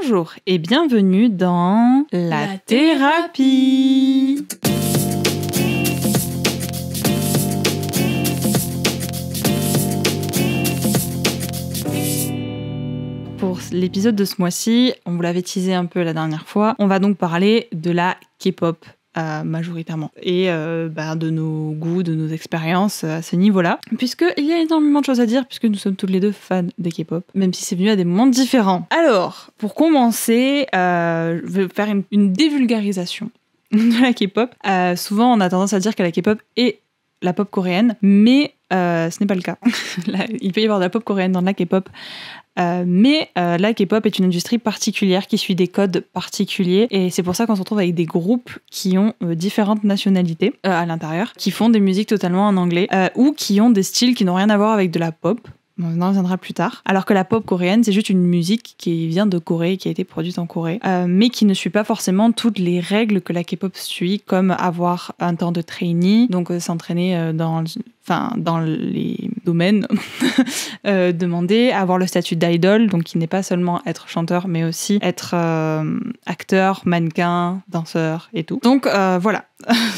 Bonjour et bienvenue dans la thérapie. Pour l'épisode de ce mois-ci, on vous l'avait teasé un peu la dernière fois, on va donc parler de la K-pop. Majoritairement et de nos goûts, de nos expériences à ce niveau-là, puisqu'il y a énormément de choses à dire puisque nous sommes toutes les deux fans de K-pop, même si c'est venu à des moments différents. Alors, pour commencer, je vais faire une dévulgarisation de la K-pop. Souvent, on a tendance à dire que la K-pop est la pop coréenne, mais ce n'est pas le cas. Il peut y avoir de la pop coréenne dans la K-pop. Mais la K-pop est une industrie particulière qui suit des codes particuliers et c'est pour ça qu'on se retrouve avec des groupes qui ont différentes nationalités à l'intérieur, qui font des musiques totalement en anglais ou qui ont des styles qui n'ont rien à voir avec de la pop. On en reviendra plus tard. Alors que la pop coréenne, c'est juste une musique qui vient de Corée, qui a été produite en Corée, mais qui ne suit pas forcément toutes les règles que la K-pop suit, comme avoir un temps de trainee, donc s'entraîner dans les domaines demandés, avoir le statut d'idol, donc qui n'est pas seulement être chanteur, mais aussi être acteur, mannequin, danseur et tout. Donc voilà,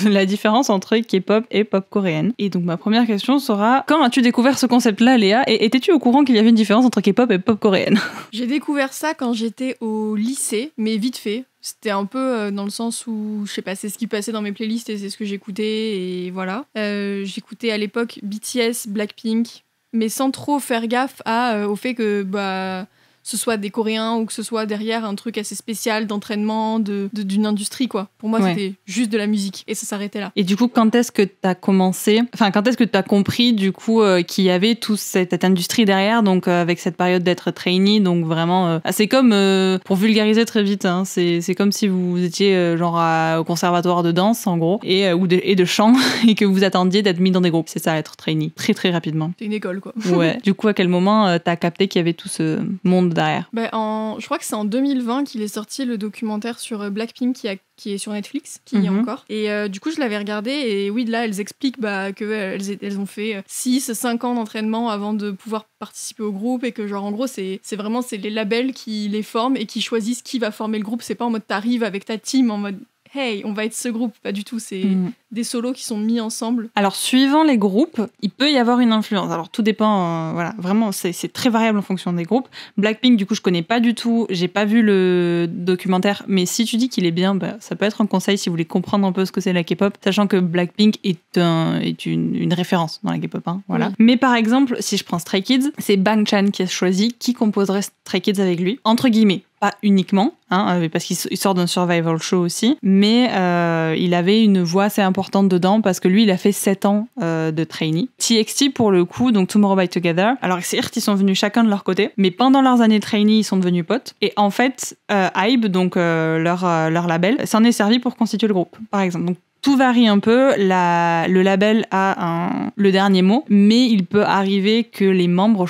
la différence entre K-pop et pop coréenne. Et donc ma première question sera, quand as-tu découvert ce concept-là, Léa, et étais-tu au courant qu'il y avait une différence entre K-pop et pop coréenne? J'ai découvert ça quand j'étais au lycée, mais vite fait. C'était un peu dans le sens où, je sais pas, c'est ce qui passait dans mes playlists et c'est ce que j'écoutais, et voilà. J'écoutais à l'époque BTS, Blackpink, mais sans trop faire gaffe au fait que ce soit des Coréens ou que ce soit derrière un truc assez spécial d'entraînement d'une industrie, quoi. Pour moi, c'était juste de la musique et ça s'arrêtait là. Et du coup, quand est-ce que t'as compris du coup qu'il y avait toute cette industrie derrière, donc avec cette période d'être trainee, donc vraiment, c'est comme, pour vulgariser très vite, hein, c'est comme si vous étiez au conservatoire de danse, en gros, et de chant, et que vous attendiez d'être mis dans des groupes. C'est ça, être trainee, très très rapidement. C'est une école, quoi. Ouais. Du coup, à quel moment t'as capté qu'il y avait tout ce monde derrière? Je crois que c'est en 2020 qu'il est sorti le documentaire sur Blackpink qui est sur Netflix, qui y est encore. Et du coup, je l'avais regardé et oui, là, elles expliquent qu'elles ont fait 6-5 ans d'entraînement avant de pouvoir participer au groupe et que en gros, c'est les labels qui les forment et qui choisissent qui va former le groupe. C'est pas en mode t'arrives avec ta team en mode hey, on va être ce groupe. Pas du tout, c'est des solos qui sont mis ensemble. Alors, suivant les groupes, il peut y avoir une influence. Alors, tout dépend, vraiment, c'est très variable en fonction des groupes. Blackpink, du coup, je connais pas du tout, j'ai pas vu le documentaire, mais si tu dis qu'il est bien, ça peut être un conseil si vous voulez comprendre un peu ce que c'est la K-pop, sachant que Blackpink est une référence dans la K-pop, hein, voilà. Oui. Mais par exemple, si je prends Stray Kids, c'est Bang Chan qui a choisi qui composerait Stray Kids avec lui, entre guillemets. Pas uniquement, parce qu'il sort d'un survival show aussi, mais il avait une voix assez importante dedans parce que lui, il a fait 7 ans de trainee. TXT, pour le coup, donc Tomorrow by Together, alors certes, ils sont venus chacun de leur côté, mais pendant leurs années de trainee, ils sont devenus potes. Et en fait, Hybe, donc leur label, s'en est servi pour constituer le groupe, par exemple. Donc, tout varie un peu, le label a le dernier mot, mais il peut arriver que les membres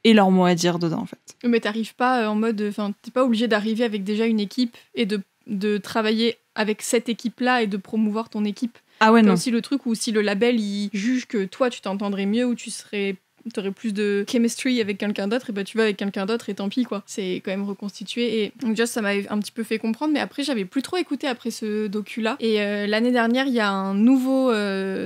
aient leur mot à dire dedans, en fait. Mais t'arrives pas en mode... t'es pas obligé d'arriver avec déjà une équipe et de travailler avec cette équipe-là et de promouvoir ton équipe. Ah ouais, non. T'as aussi le truc où si le label, il juge que toi, tu t'entendrais mieux ou t'aurais plus de chemistry avec quelqu'un d'autre, et tu vas avec quelqu'un d'autre et tant pis, quoi. C'est quand même reconstitué. Et donc, déjà, ça m'avait un petit peu fait comprendre, mais après, j'avais plus trop écouté après ce docu-là. Et l'année dernière, il y a un nouveau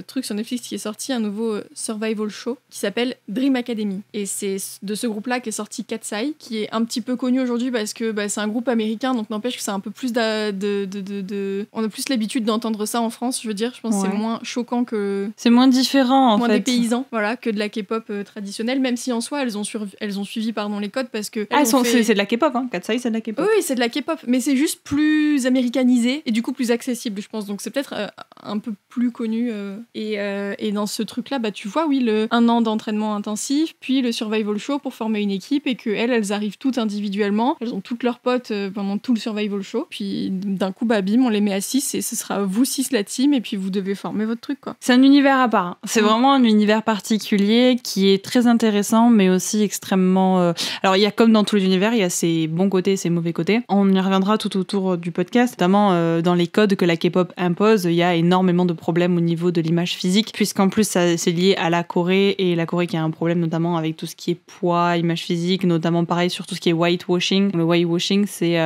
truc sur Netflix qui est sorti, un nouveau survival show qui s'appelle Dream Academy. Et c'est de ce groupe-là qu'est sorti Katseye, qui est un petit peu connu aujourd'hui parce que c'est un groupe américain, donc n'empêche que c'est un peu plus on a plus l'habitude d'entendre ça en France, je veux dire. Je pense que c'est moins choquant que... C'est moins différent, en fait. Moins des paysans, voilà, que de la K-pop traditionnelle, même si en soi elles ont suivi les codes parce que c'est de la K-pop, hein. Katseye, c'est de la K-pop. Oui, c'est de la K-pop, mais c'est juste plus américanisé et du coup plus accessible, je pense. Donc c'est peut-être un peu plus connu. Et dans ce truc-là, tu vois, oui, 1 an d'entraînement intensif, puis le survival show pour former une équipe et que elles arrivent toutes individuellement, elles ont toutes leurs potes pendant tout le survival show, puis d'un coup, bim, on les met à 6 et ce sera vous 6 la team et puis vous devez former votre truc, quoi. C'est un univers à part. C'est vraiment un univers particulier qui est est très intéressant, mais aussi extrêmement... Alors, il y a comme dans tous les univers, il y a ses bons côtés et ses mauvais côtés. On y reviendra tout autour du podcast, notamment dans les codes que la K-pop impose. Il y a énormément de problèmes au niveau de l'image physique, puisqu'en plus, c'est lié à la Corée, et la Corée qui a un problème notamment avec tout ce qui est poids, image physique, notamment pareil sur tout ce qui est whitewashing. Le whitewashing, c'est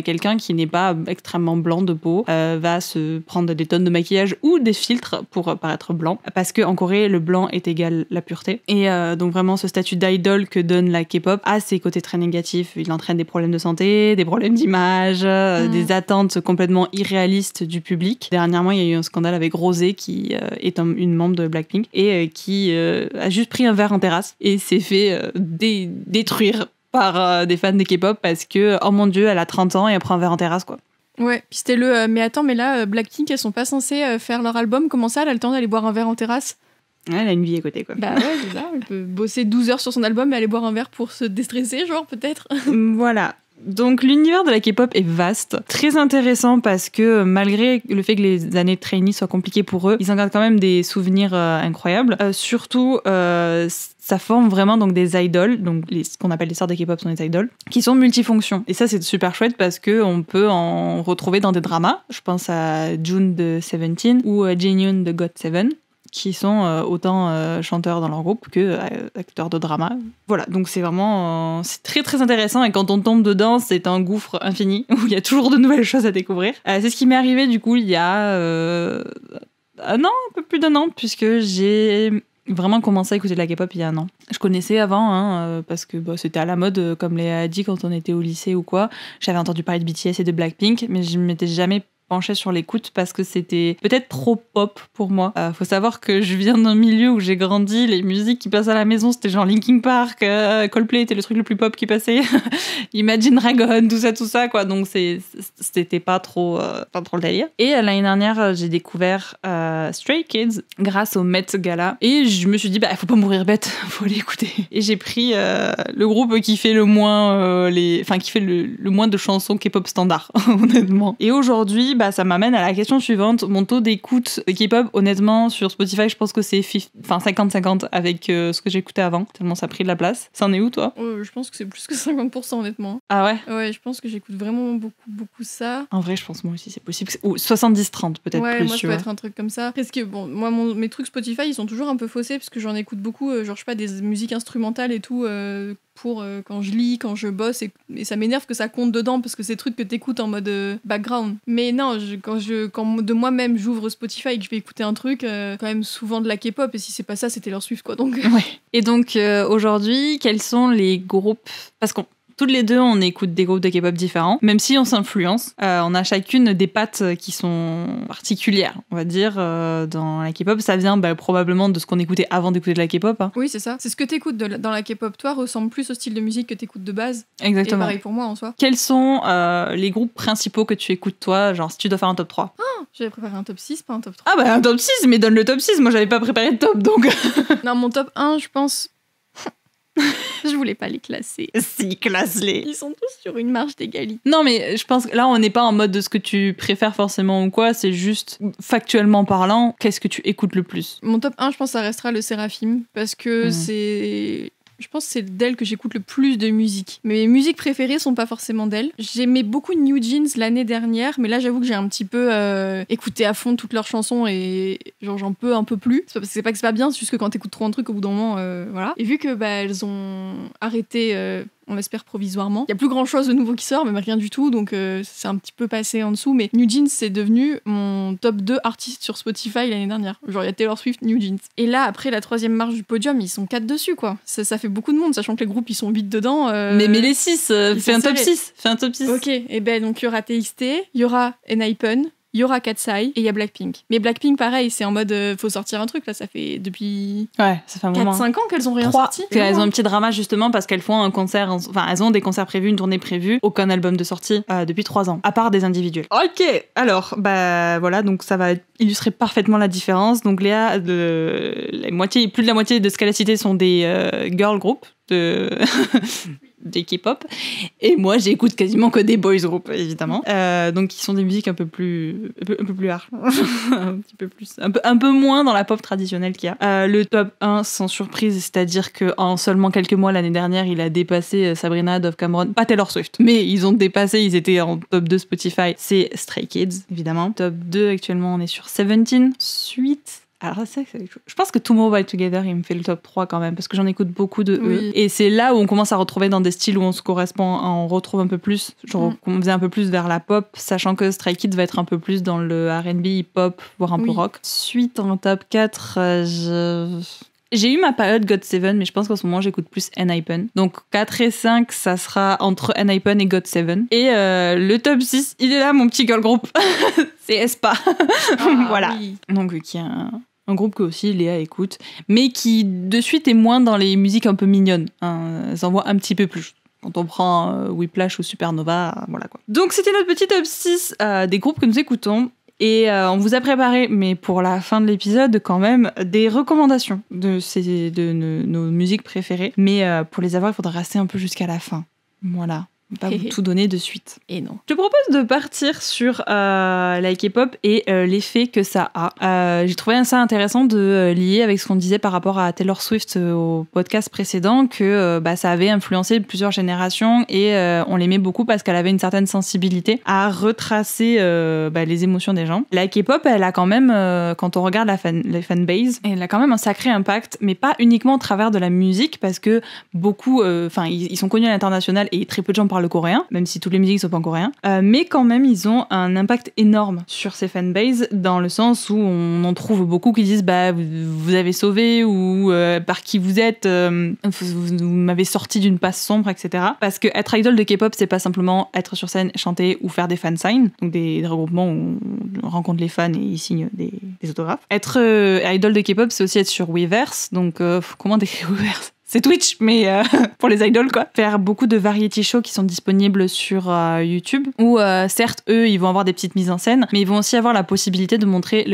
quelqu'un qui n'est pas extrêmement blanc de peau, va se prendre des tonnes de maquillage ou des filtres pour paraître blanc, parce qu'en Corée, le blanc est égal la pureté. Et donc vraiment, ce statut d'idole que donne la K-pop a ses côtés très négatifs. Il entraîne des problèmes de santé, des problèmes d'image, des attentes complètement irréalistes du public. Dernièrement, il y a eu un scandale avec Rosé, qui est une membre de Blackpink, et qui a juste pris un verre en terrasse et s'est fait détruire par des fans de K-pop parce que, oh mon Dieu, elle a 30 ans et elle prend un verre en terrasse, quoi. Ouais, puis c'était mais attends, mais là, Blackpink, elles sont pas censées faire leur album. Comment ça, elle a le temps d'aller boire un verre en terrasse? Ouais, elle a une vie à côté, quoi. Bah ouais, c'est ça. Elle peut bosser 12 heures sur son album et aller boire un verre pour se déstresser, genre, peut-être. Voilà. Donc l'univers de la K-pop est vaste, très intéressant parce que malgré le fait que les années de trainee soient compliquées pour eux, ils en gardent quand même des souvenirs incroyables. Surtout, ça forme vraiment donc des idoles, donc ce qu'on appelle les stars de K-pop sont des idoles, qui sont multifonctions. Et ça c'est super chouette parce que on peut en retrouver dans des dramas. Je pense à June de Seventeen ou Jihyun de GOT7. Qui sont autant chanteurs dans leur groupe que acteurs de drama. Voilà, donc c'est vraiment c'est très très intéressant et quand on tombe dedans, c'est un gouffre infini où il y a toujours de nouvelles choses à découvrir. C'est ce qui m'est arrivé du coup il y a un peu plus d'un an, puisque j'ai vraiment commencé à écouter de la K-pop il y a un an. Je connaissais avant, parce que c'était à la mode, comme Léa a dit, quand on était au lycée ou quoi. J'avais entendu parler de BTS et de Blackpink, mais je ne m'étais jamais penchée sur l'écoute parce que c'était peut-être trop pop pour moi. Faut savoir que je viens d'un milieu où j'ai grandi, les musiques qui passent à la maison c'était genre Linkin Park, Coldplay était le truc le plus pop qui passait, Imagine Dragon, tout ça quoi, donc c'était pas trop le délire. Et l'année dernière j'ai découvert Stray Kids grâce au Met Gala et je me suis dit faut pas mourir bête, faut aller écouter. Et j'ai pris le groupe qui fait le moins qui fait le moins de chansons K-pop standard honnêtement. Et aujourd'hui ça m'amène à la question suivante. Mon taux d'écoute de K-pop, honnêtement, sur Spotify, je pense que c'est 50-50 avec ce que j'écoutais avant, tellement ça a pris de la place. Ça en est où, toi ? Je pense que c'est plus que 50%, honnêtement. Ah ouais ? Ouais, je pense que j'écoute vraiment beaucoup ça. En vrai, je pense moi aussi, c'est possible. Ou 70-30, peut-être ouais, plus. Moi, ça peut être un truc comme ça. Parce que, moi, mes trucs Spotify, ils sont toujours un peu faussés, parce que j'en écoute beaucoup, genre, je sais pas, des musiques instrumentales et tout, pour quand je lis, quand je bosse, et ça m'énerve que ça compte dedans, parce que c'est des trucs que t'écoutes en mode background. Mais non, quand de moi-même j'ouvre Spotify et que je vais écouter un truc, quand même souvent de la K-pop, et si c'est pas ça, c'était leur Swift, quoi. Donc... Ouais. Et donc, aujourd'hui, quels sont les groupes... Parce qu'on toutes les deux, on écoute des groupes de K-pop différents, même si on s'influence. On a chacune des pattes qui sont particulières, on va dire, dans la K-pop. Ça vient probablement de ce qu'on écoutait avant d'écouter de la K-pop. Hein. Oui, c'est ça. C'est ce que t'écoutes dans la K-pop. Toi, ressemble plus au style de musique que t'écoutes de base. Exactement. Et pareil pour moi, en soi. Quels sont les groupes principaux que tu écoutes, toi, genre si tu dois faire un top 3 ? J'avais préparé un top 6, pas un top 3. Ah un top 6, mais donne le top 6. Moi, j'avais pas préparé de top, donc... Non, mon top 1, je pense... Je voulais pas les classer. Si, classe-les. Ils sont tous sur une marge d'égalité. Non, mais je pense que là, on n'est pas en mode de ce que tu préfères forcément ou quoi. C'est juste, factuellement parlant, qu'est-ce que tu écoutes le plus ? Mon top 1, je pense que ça restera le Seraphim. Parce que c'est... Je pense que c'est d'elle que j'écoute le plus de musique. Mes musiques préférées sont pas forcément d'elle. J'aimais beaucoup New Jeans l'année dernière, mais là j'avoue que j'ai un petit peu écouté à fond toutes leurs chansons et genre j'en peux un peu plus. C'est pas que c'est pas bien, c'est juste que quand t'écoutes trop un truc au bout d'un moment, voilà. Et vu que elles ont arrêté... on l'espère provisoirement. Il y a plus grand chose de nouveau qui sort, même rien du tout, donc c'est un petit peu passé en dessous. Mais New Jeans, c'est devenu mon top 2 artiste sur Spotify l'année dernière. Genre, il y a Taylor Swift, New Jeans. Et là, après la 3e marche du podium, ils sont 4 dessus, quoi. Ça fait beaucoup de monde, sachant que les groupes, ils sont 8 dedans. Mais les 6, fais un top 6. Fais un top 6. Ok, et donc il y aura TXT, il y aura Enhypen, il y aura Katseye et il y a Blackpink. Mais Blackpink, pareil, c'est en mode faut sortir un truc, là, ça fait depuis ça fait un moment. 4-5 ans qu'elles ont rien sorti. Elles ont un petit drama justement parce qu'elles font un concert, elles ont des concerts prévus, une tournée prévue, aucun album de sortie depuis 3 ans, à part des individuels. Ok, alors, voilà, donc ça va illustrer parfaitement la différence. Donc Léa, plus de la moitié de ce qu'elle a cité sont des girl groups, des K-pop. Et moi, j'écoute quasiment que des boys group, évidemment. Donc, ils sont des musiques un peu plus hard. Un petit peu plus. Un peu moins dans la pop traditionnelle qu'il y a. Le top 1, sans surprise, c'est-à-dire qu'en seulement quelques mois l'année dernière, il a dépassé Sabrina, Dove Cameron, pas Taylor Swift, mais ils ont dépassé, ils étaient en top 2 Spotify. C'est Stray Kids, évidemment. Top 2, actuellement, on est sur 17. Suite. Alors, je pense que Tomorrow by Together, il me fait le top 3 quand même, parce que j'en écoute beaucoup de eux. Et c'est là où on commence à retrouver dans des styles où on se correspond, on retrouve un peu plus, genre on faisait un peu plus vers la pop, sachant que Stray Kids va être un peu plus dans le R&B, hip-hop, voire un peu rock. Suite en top 4, j'ai eu ma période GOT7, mais je pense qu'en ce moment, j'écoute plus N-Hypen. Donc, 4 et 5, ça sera entre N-Hypen et GOT7. Et le top 6, il est là, mon petit girl group. C'est aespa. Voilà. Oui. Donc, qui est un groupe que aussi Léa écoute, mais qui, de suite, est moins dans les musiques un peu mignonnes. Elles en voient un petit peu plus. Quand on prend Whiplash ou Supernova, voilà quoi. Donc, c'était notre petit top 6 des groupes que nous écoutons. Et on vous a préparé, mais pour la fin de l'épisode, quand même, des recommandations de nos musiques préférées. Mais pour les avoir, il faudra rester un peu jusqu'à la fin. Voilà. Pas vous tout donner de suite. Et non. Je te propose de partir sur la K-pop et l'effet que ça a. J'ai trouvé ça intéressant de lier avec ce qu'on disait par rapport à Taylor Swift au podcast précédent, que ça avait influencé plusieurs générations et on l'aimait beaucoup parce qu'elle avait une certaine sensibilité à retracer les émotions des gens. La K-pop, elle a quand même, quand on regarde les fanbase, elle a quand même un sacré impact, mais pas uniquement au travers de la musique, parce que beaucoup, ils sont connus à l'international et très peu de gens parlent le coréen, même si toutes les musiques sont pas en coréen, mais quand même ils ont un impact énorme sur ces fanbases, dans le sens où on en trouve beaucoup qui disent vous avez sauvé, ou par qui vous êtes, vous m'avez sorti d'une passe sombre, etc. Parce que être idol de K-pop, c'est pas simplement être sur scène, chanter ou faire des fan signs, donc des regroupements où on rencontre les fans et ils signent des autographes. Être idol de K-pop, c'est aussi être sur Weverse, donc comment décrire Weverse? C'est Twitch, mais pour les idoles, quoi. Faire beaucoup de variety shows qui sont disponibles sur YouTube, où certes, eux, ils vont avoir des petites mises en scène, mais ils vont aussi avoir la possibilité de montrer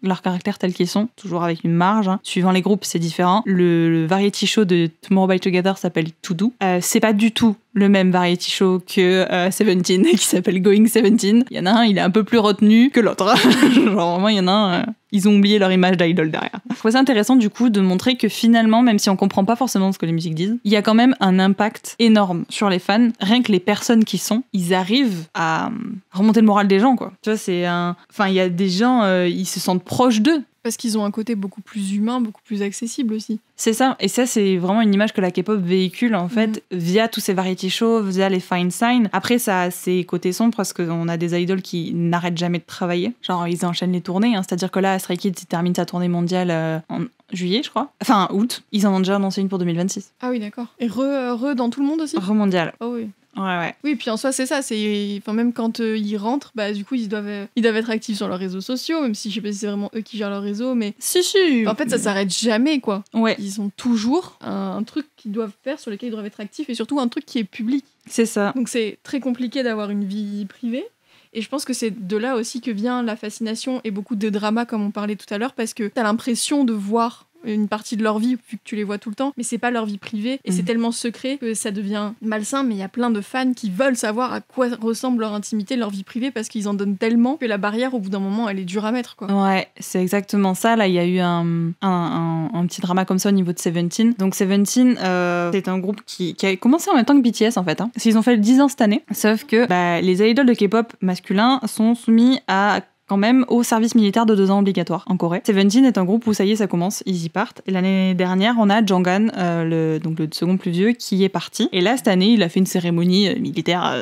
leur caractère tel qu'ils sont, toujours avec une marge. Hein. Suivant les groupes, c'est différent. Le variety show de Tomorrow by Together s'appelle To Do. C'est pas du tout le même variety show que 17 qui s'appelle Going 17. Il y en a un, il est un peu plus retenu que l'autre. Genre vraiment, il y en a un, ils ont oublié leur image d'idol derrière. Je trouve ça intéressant du coup de montrer que finalement, même si on comprend pas forcément ce que les musiques disent, il y a quand même un impact énorme sur les fans. Rien que les personnes qui sont, ils arrivent à remonter le moral des gens, quoi. Tu vois, il y a des gens, ils se sentent proches d'eux. Parce qu'ils ont un côté beaucoup plus humain, beaucoup plus accessible aussi. C'est ça, et ça c'est vraiment une image que la K-pop véhicule en fait via tous ces variety shows, via les fine signs. Après ça a ses côtés sombres parce qu'on a des idoles qui n'arrêtent jamais de travailler. Genre ils enchaînent les tournées, hein. C'est-à-dire que là Stray Kids termine sa tournée mondiale en juillet je crois. Enfin août, ils en ont déjà annoncé une pour 2026. Ah oui d'accord. Et dans tout le monde aussi. Mondial. Oh oui. Ouais. Oui, puis en soi, c'est ça. Même quand ils rentrent, du coup, ils doivent être actifs sur leurs réseaux sociaux, même si je sais pas si c'est vraiment eux qui gèrent leurs réseaux, mais... Si. En fait, ça s'arrête jamais, quoi. Ouais. Ils ont toujours un truc qu'ils doivent faire, sur lequel ils doivent être actifs, et surtout un truc qui est public. C'est ça. Donc c'est très compliqué d'avoir une vie privée. Et je pense que c'est de là aussi que vient la fascination et beaucoup de drama, comme on parlait tout à l'heure, parce que t'as l'impression de voir une partie de leur vie, vu que tu les vois tout le temps, mais c'est pas leur vie privée, et c'est tellement secret que ça devient malsain, mais il y a plein de fans qui veulent savoir à quoi ressemble leur intimité, leur vie privée, parce qu'ils en donnent tellement que la barrière, au bout d'un moment, elle est dure à mettre, quoi. Ouais, c'est exactement ça. Là, il y a eu un petit drama comme ça au niveau de 17. Donc 17, c'est un groupe qui a commencé en même temps que BTS, en fait. Hein. Ils ont fait 10 ans cette année, sauf que les idoles de K-pop masculins sont soumis à quand même au service militaire de 2 ans obligatoire en Corée. 17 est un groupe où ça y est, ça commence, ils y partent. Et l'année dernière, on a Jonghan, le second plus vieux, qui est parti. Et là, cette année, il a fait une cérémonie militaire,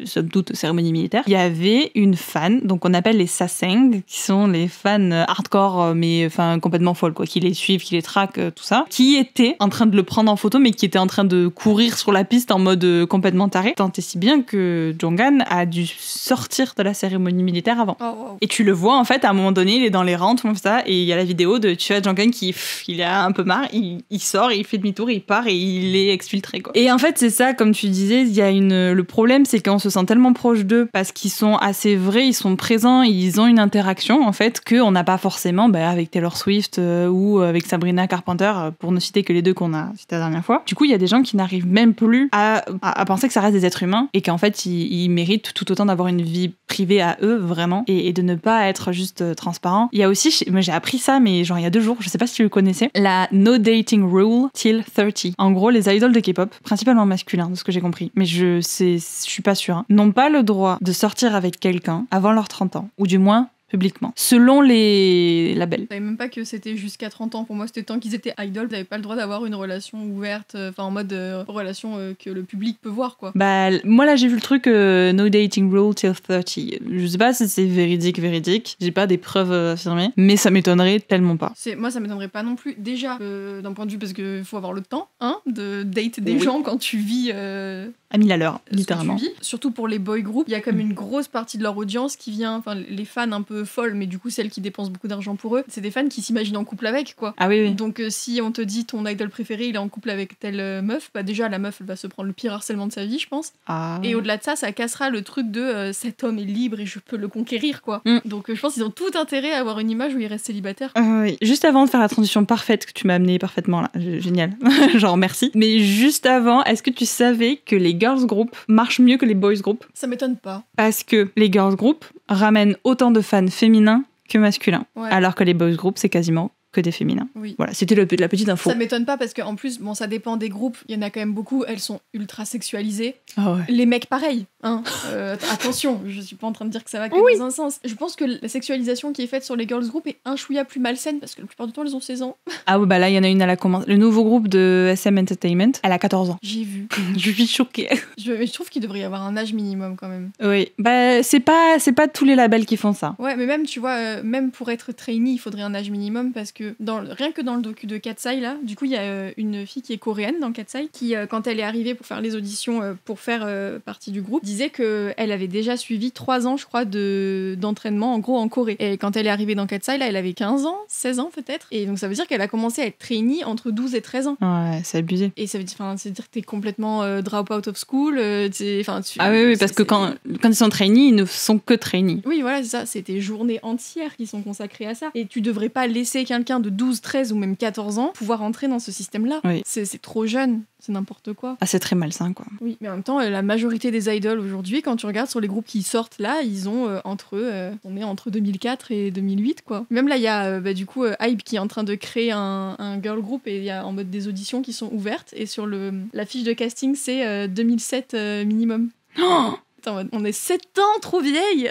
somme toute cérémonie militaire. Il y avait une fan, donc on appelle les Saseng, qui sont les fans hardcore, mais complètement folles, quoi, qui les suivent, qui les traquent, tout ça, qui était en train de le prendre en photo, mais qui était en train de courir sur la piste en mode complètement taré. Tant et si bien que Jonghan a dû sortir de la cérémonie militaire avant. Oh. Wow. Et tu le vois en fait à un moment donné, il est dans les rangs, tout le monde fait ça, et il y a la vidéo de tu vois Jungkook qui il a un peu marre, il sort, il fait demi-tour, il part et il est exfiltré quoi. Et en fait c'est ça, comme tu disais, il y a le problème c'est qu'on se sent tellement proche d'eux parce qu'ils sont assez vrais, ils sont présents, ils ont une interaction en fait qu'on n'a pas forcément avec Taylor Swift ou avec Sabrina Carpenter, pour ne citer que les deux qu'on a cité la dernière fois. Du coup il y a des gens qui n'arrivent même plus à penser que ça reste des êtres humains et qu'en fait ils méritent tout autant d'avoir une vie privée à eux vraiment et de ne pas être juste transparent. Il y a aussi, moi j'ai appris ça mais genre il y a 2 jours, je sais pas si tu le connaissais, la no dating rule till 30. En gros les idoles de K-pop, principalement masculins de ce que j'ai compris, mais je suis pas sûre, hein, n'ont pas le droit de sortir avec quelqu'un avant leurs 30 ans, ou du moins publiquement, selon les labels. Je savais même pas que c'était jusqu'à 30 ans. Pour moi, c'était tant qu'ils étaient idoles, ils n'avaient pas le droit d'avoir une relation ouverte, en mode relation que le public peut voir, quoi. Moi là, j'ai vu le truc no dating rule till 30. Je sais pas si c'est véridique. J'ai pas des preuves affirmées, mais ça m'étonnerait tellement pas. Moi, ça m'étonnerait pas non plus. Déjà, d'un point de vue, parce qu'il faut avoir le temps, hein, de date des gens quand tu vis... à 1000 à l'heure, littéralement. Surtout pour les boy groups, il y a comme une grosse partie de leur audience qui vient, les fans un peu folles, mais du coup celles qui dépensent beaucoup d'argent pour eux, c'est des fans qui s'imaginent en couple avec, quoi. Ah oui. Donc si on te dit ton idol préféré il est en couple avec telle meuf, déjà la meuf elle va se prendre le pire harcèlement de sa vie, je pense. Et au-delà de ça, ça cassera le truc de cet homme est libre et je peux le conquérir, quoi. Donc je pense qu'ils ont tout intérêt à avoir une image où il reste célibataire. Oui. Juste avant de faire la transition parfaite que tu m'as amenée parfaitement là, génial, genre merci. Mais juste avant, est-ce que tu savais que les girls group marchent mieux que les boys group? Ça m'étonne pas. Parce que les girls group ramènent autant de fans féminins que masculins, alors que les boys group c'est quasiment que des féminins. Oui. Voilà, c'était la petite info. Ça m'étonne pas parce qu'en plus, ça dépend des groupes. Il y en a quand même beaucoup, elles sont ultra sexualisées. Ah ouais. Les mecs, pareil. Hein. Attention, je suis pas en train de dire que ça va que dans un sens. Je pense que la sexualisation qui est faite sur les girls group est un chouïa plus malsaine parce que la plupart du temps, elles ont 16 ans. Ah ouais, là, il y en a une, elle a commencé. Le nouveau groupe de SM Entertainment, elle a 14 ans. J'ai vu. Je suis choquée. Je trouve qu'il devrait y avoir un âge minimum quand même. Oui, c'est pas tous les labels qui font ça. Ouais, mais même, tu vois, même pour être trainee, il faudrait un âge minimum parce que rien que dans le docu de Katseye, là, du coup, il y a une fille qui est coréenne dans Katseye qui, quand elle est arrivée pour faire les auditions pour faire partie du groupe, disait qu'elle avait déjà suivi 3 ans, je crois, d'entraînement en gros en Corée. Et quand elle est arrivée dans Katseye, là, elle avait 15 ans, 16 ans peut-être. Et donc ça veut dire qu'elle a commencé à être trainee entre 12 et 13 ans. Ouais, c'est abusé. Et ça veut dire que t'es complètement drop out of school. Ah oui, parce que quand ils sont trainees, ils ne sont que trainees. Oui, voilà, c'est ça. C'est des journées entières qui sont consacrées à ça. Et tu devrais pas laisser quelqu'un de 12, 13 ou même 14 ans pouvoir entrer dans ce système-là. Oui. C'est trop jeune. C'est n'importe quoi. Ah, c'est très malsain, quoi. Oui, mais en même temps, la majorité des idoles aujourd'hui, quand tu regardes sur les groupes qui sortent là, ils ont on est entre 2004 et 2008, quoi. Même là, il y a du coup Hype qui est en train de créer un girl group et il y a en mode des auditions qui sont ouvertes et sur la fiche de casting, c'est 2007 minimum. Oh Attends, on est 7 ans trop vieille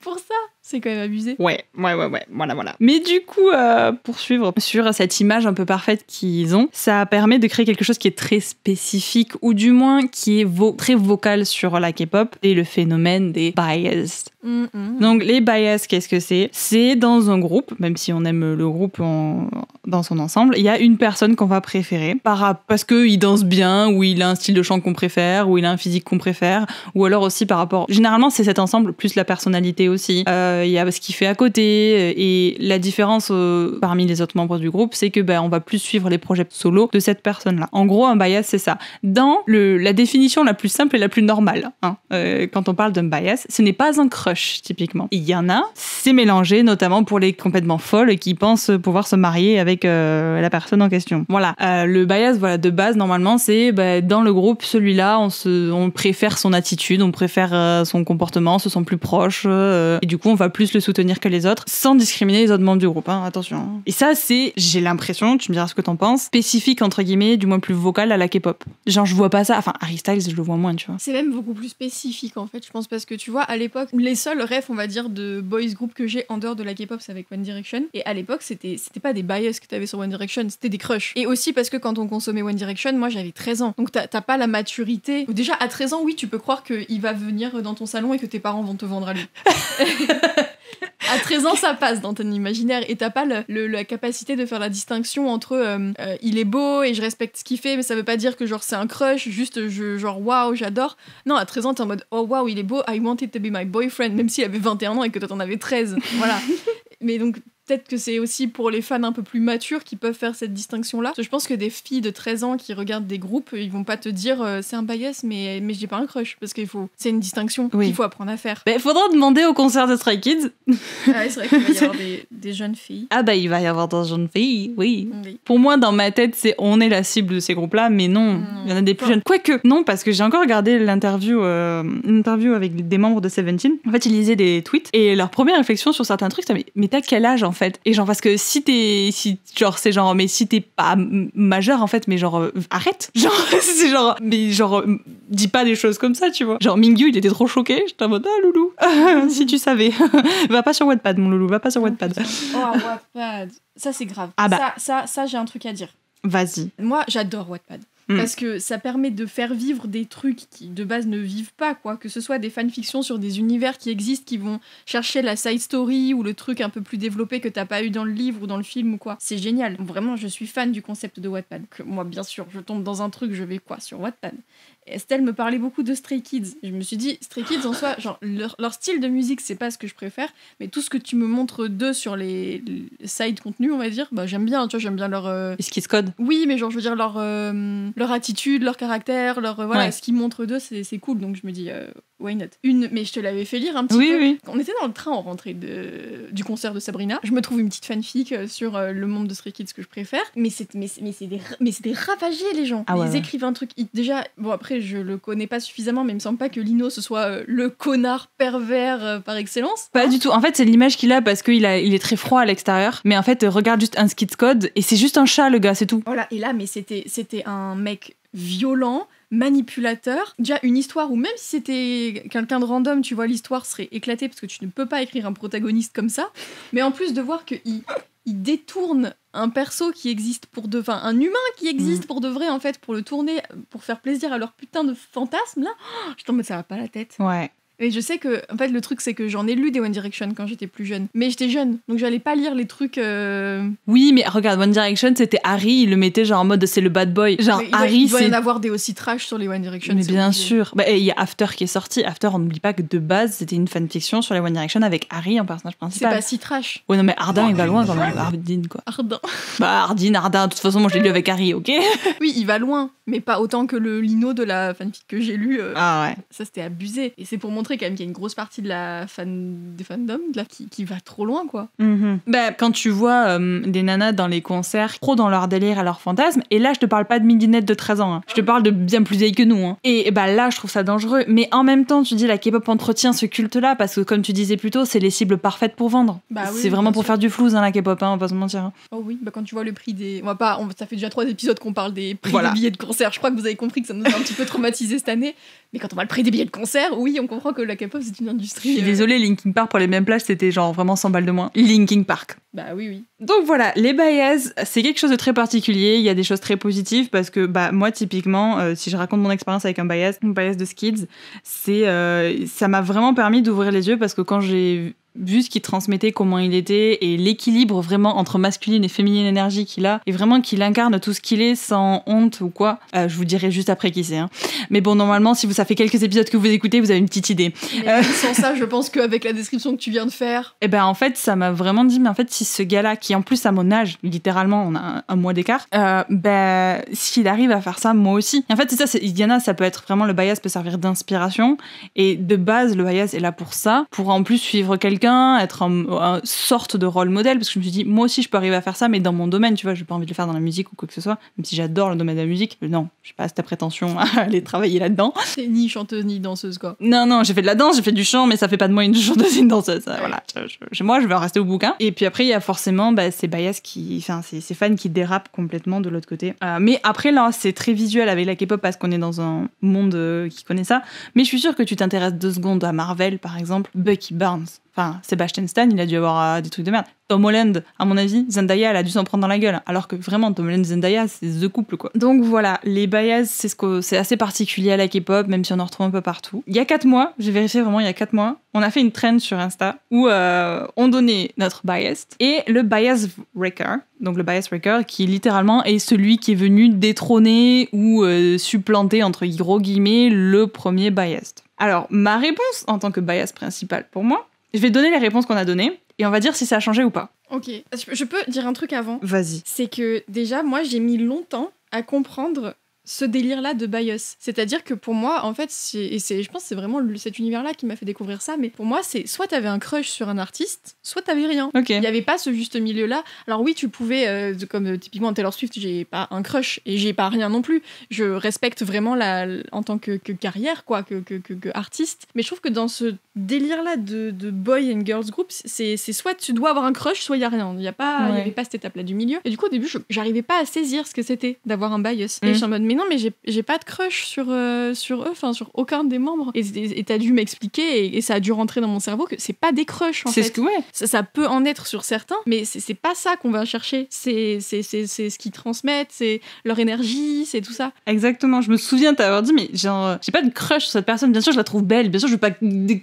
pour ça. C'est quand même abusé. Ouais. Voilà. Mais du coup, poursuivre sur cette image un peu parfaite qu'ils ont, ça permet de créer quelque chose qui est très spécifique, ou du moins qui est très vocal sur la K-pop, et le phénomène des bias. Donc les bias, qu'est-ce que c'est? C'est dans un groupe, même si on aime le groupe dans son ensemble, il y a une personne qu'on va préférer, parce qu'il danse bien, ou il a un style de chant qu'on préfère, ou il a un physique qu'on préfère, ou alors aussi par rapport... Généralement, c'est cet ensemble, plus la personnalité aussi. Il y a ce qu'il fait à côté, et la différence parmi les autres membres du groupe, c'est que on va plus suivre les projets solo de cette personne-là. En gros, un bias, c'est ça. Dans la définition la plus simple et la plus normale, quand on parle d'un bias, ce n'est pas un crush, typiquement. Il y en a, c'est mélangé, notamment pour les complètement folles qui pensent pouvoir se marier avec la personne en question. Voilà. Le bias, de base, normalement, c'est dans le groupe, celui-là, on préfère son attitude, on préfère son comportement, on se sent plus proche, et du coup, on va plus le soutenir que les autres, sans discriminer les autres membres du groupe, attention. Et ça, c'est, j'ai l'impression, tu me diras ce que t'en penses, spécifique, entre guillemets, du moins plus vocal à la K-pop. Genre, je vois pas ça, Harry Styles, je le vois moins, tu vois. C'est même beaucoup plus spécifique, en fait, je pense, parce que tu vois, à l'époque, les seuls refs, on va dire, de boys group que j'ai en dehors de la K-pop, c'est avec One Direction. Et à l'époque, c'était pas des bias que t'avais sur One Direction, c'était des crushs. Et aussi parce que quand on consommait One Direction, moi, j'avais 13 ans. Donc, t'as pas la maturité. Déjà, à 13 ans, oui, tu peux croire qu'il va venir dans ton salon et que tes parents vont te vendre à lui. À 13 ans, ça passe dans ton imaginaire et t'as pas la capacité de faire la distinction entre il est beau et je respecte ce qu'il fait, mais ça veut pas dire que genre c'est un crush, juste genre waouh, j'adore. Non, à 13 ans, t'es en mode oh waouh, il est beau, I wanted to be my boyfriend, même s'il avait 21 ans et que toi t'en avais 13. Voilà. Mais donc, peut-être que c'est aussi pour les fans un peu plus matures qui peuvent faire cette distinction-là. Parce que je pense que des filles de 13 ans qui regardent des groupes, ils vont pas te dire c'est un bias, mais j'ai pas un crush. Parce c'est une distinction qu'il faut apprendre à faire. Il faudra demander au concert de Stray Kids. Ah ouais, c'est vrai qu'il va y avoir des jeunes filles. Ah bah, il va y avoir des jeunes filles, oui. Pour moi, dans ma tête, on est la cible de ces groupes-là, mais non, il y en a des plus jeunes. Quoique, non, parce que j'ai encore regardé l'interview avec des membres de Seventeen. En fait, ils lisaient des tweets, et leur première réflexion sur certains trucs, c'est mais t'as quel âge, en fait? Et genre, parce que si t'es pas majeur, en fait, mais genre, arrête. Genre, c'est genre, mais genre, dis pas des choses comme ça, tu vois. Genre, Mingyu, il était trop choqué. J'étais en mode, ah, loulou, si tu savais. Va pas sur Wattpad, mon loulou, va pas sur Wattpad. Oh, Wattpad. Ça, c'est grave. Ah bah. Ça, j'ai un truc à dire. Vas-y. Moi, j'adore Wattpad. Parce que ça permet de faire vivre des trucs qui de base ne vivent pas, quoi. Que ce soit des fanfictions sur des univers qui existent, qui vont chercher la side story ou le truc un peu plus développé que t'as pas eu dans le livre ou dans le film ou quoi. C'est génial. Vraiment, je suis fan du concept de Wattpad. Moi, bien sûr, je tombe dans un truc, je vais quoi sur Wattpad. Estelle me parlait beaucoup de Stray Kids. Je me suis dit, Stray Kids en soi, genre, leur style de musique, c'est pas ce que je préfère, mais tout ce que tu me montres d'eux sur les side contenus, on va dire, bah j'aime bien, tu vois, j'aime bien leur... Esquisse code. Oui, mais genre, je veux dire, leur attitude, leur caractère, ce qu'ils montrent d'eux, c'est cool, donc je me dis... why not? Mais je te l'avais fait lire un petit peu. Oui. Quand on était dans le train en rentrée du concert de Sabrina, je me trouve une petite fanfic sur le monde de Stray Kids que je préfère. Mais c'est des ravagés, les gens. Ils écrivent un truc. Déjà, bon, après, je le connais pas suffisamment, mais il me semble pas que Lino ce soit le connard pervers par excellence. Pas du tout. En fait, c'est l'image qu'il a parce qu'il est très froid à l'extérieur. Mais en fait, regarde juste un skid code et c'est juste un chat, le gars, c'est tout. Voilà, et là, mais c'était un mec violent, manipulateur. Déjà, une histoire où même si c'était quelqu'un de random, tu vois, l'histoire serait éclatée parce que tu ne peux pas écrire un protagoniste comme ça. Mais en plus de voir qu'il détourne un perso qui existe un humain qui existe pour de vrai, en fait, pour le tourner, pour faire plaisir à leur putain de fantasme, là, je tombe, ça va pas la tête. Ouais. Et je sais que, en fait, le truc, c'est que j'en ai lu des One Direction quand j'étais plus jeune. Mais j'étais jeune, donc j'allais pas lire les trucs... Oui, mais regarde, One Direction, c'était Harry, il le mettait genre en mode c'est le bad boy. Genre, Harry, il doit y en avoir des aussi trash sur les One Direction. Mais bien sûr. Bah, il y a After qui est sorti. After, on n'oublie pas que de base, c'était une fanfiction sur les One Direction avec Harry en personnage principal. C'est pas si trash. Ouais, non, mais Ardin, il va loin quand même. Ardin, quoi. Ardin. Bah, Ardin, de toute façon, moi, je l'ai lu avec Harry, ok? Oui, il va loin, mais pas autant que le Lino de la fanfic que j'ai lu. Ah ouais. Ça, c'était abusé. Et c'est pour montrer quand même qu'il y a une grosse partie de des fandoms là, qui va trop loin, quoi. Bah, quand tu vois des nanas dans les concerts, trop dans leur délire à leur fantasme, et là, je te parle pas de midinette de 13 ans, hein. Je te parle de bien plus vieilles que nous. Hein. Et bah là, je trouve ça dangereux. Mais en même temps, tu dis, la K-pop entretient ce culte-là, parce que comme tu disais plus tôt, c'est les cibles parfaites pour vendre. Bah, oui, c'est vraiment pour faire du flouze, hein, la K-pop, hein, on va pas se mentir. Hein. Oh oui, bah quand tu vois le prix des... Ça fait déjà 3 épisodes qu'on parle des prix des billets de concert. Je crois que vous avez compris que ça nous a un petit peu traumatisé cette année. Mais quand on voit le prix des billets de concert, oui, on comprend que la K-pop, c'est une industrie... Je suis désolée, Linkin Park, pour les mêmes plages, c'était genre vraiment 100 balles de moins. Linkin Park. Bah oui. Donc voilà, les bias, c'est quelque chose de très particulier. Il y a des choses très positives parce que bah moi, typiquement, si je raconte mon expérience avec un bias de Skids, ça m'a vraiment permis d'ouvrir les yeux parce que quand j'ai vu ce qu'il transmettait, comment il était et l'équilibre vraiment entre masculine et féminine énergie qu'il a et vraiment qu'il incarne tout ce qu'il est sans honte ou quoi. Je vous dirai juste après qui c'est. Hein. Mais bon, normalement, si ça fait quelques épisodes que vous écoutez, vous avez une petite idée. Mais sans ça, je pense qu'avec la description que tu viens de faire... Et ben en fait, ça m'a vraiment dit, mais en fait, si ce gars-là, qui en plus à mon âge, littéralement, on a un mois d'écart, s'il arrive à faire ça, moi aussi. Et en fait, c'est ça, il y en a, ça peut être vraiment, le bias peut servir d'inspiration. Et de base, le bias est là pour ça, pour en plus suivre quelqu'un, être une sorte de rôle modèle, parce que je me suis dit, moi aussi, je peux arriver à faire ça, mais dans mon domaine, tu vois, j'ai pas envie de le faire dans la musique ou quoi que ce soit, même si j'adore le domaine de la musique. Non, j'ai pas cette prétention à aller travailler là-dedans. C'est ni chanteuse ni danseuse, quoi. Non, j'ai fait de la danse, j'ai fait du chant, mais ça fait pas de moi une chanteuse et une danseuse. Ouais. Voilà, moi, je vais en rester au bouquin. Et puis après, il y a forcément ces bias ces fans qui dérapent complètement de l'autre côté. Mais après, là, c'est très visuel avec la K-pop parce qu'on est dans un monde qui connaît ça. Mais je suis sûre que tu t'intéresses 2 secondes à Marvel, par exemple, Bucky Barnes. Enfin, Sebastian Stan, il a dû avoir des trucs de merde. Tom Holland, à mon avis, Zendaya, elle a dû s'en prendre dans la gueule. Alors que vraiment, Tom Holland et Zendaya, c'est the couple, quoi. Donc voilà, les bias, c'est assez particulier à la K-pop, même si on en retrouve un peu partout. Il y a 4 mois, j'ai vérifié vraiment, il y a 4 mois, on a fait une trend sur Insta où on donnait notre bias et le bias wrecker. Donc le bias wrecker qui littéralement est celui qui est venu détrôner ou supplanter, entre gros guillemets, le premier bias. Alors, ma réponse en tant que bias principal pour moi, je vais donner les réponses qu'on a données et on va dire si ça a changé ou pas. Ok, je peux dire un truc avant. Vas-y. C'est que déjà, moi, j'ai mis longtemps à comprendre ce délire-là de bias. C'est-à-dire que pour moi, en fait, je pense que c'est vraiment cet univers-là qui m'a fait découvrir ça, mais pour moi, c'est soit t'avais un crush sur un artiste, soit t'avais rien. Ok. Il n'y avait pas ce juste milieu-là. Alors oui, tu pouvais, comme typiquement Taylor Swift, j'ai pas un crush et j'ai pas rien non plus. Je respecte vraiment en tant que carrière, quoi, que artiste. Mais je trouve que dans ce délire-là de boy and girls group, c'est soit tu dois avoir un crush, soit il y a rien. Il y avait pas cette étape-là du milieu. Et du coup, au début, j'arrivais pas à saisir ce que c'était d'avoir un bias. Et je suis en mode, mais non, mais j'ai pas de crush sur eux, enfin sur aucun des membres. Et t'as dû m'expliquer, et ça a dû rentrer dans mon cerveau que c'est pas des crushs en fait. C'est ce que ça peut en être sur certains, mais c'est pas ça qu'on va chercher. C'est ce qu'ils transmettent, c'est leur énergie, c'est tout ça. Exactement. Je me souviens t'avoir dit, mais genre, j'ai pas de crush sur cette personne. Bien sûr, je la trouve belle. Bien sûr, je vais pas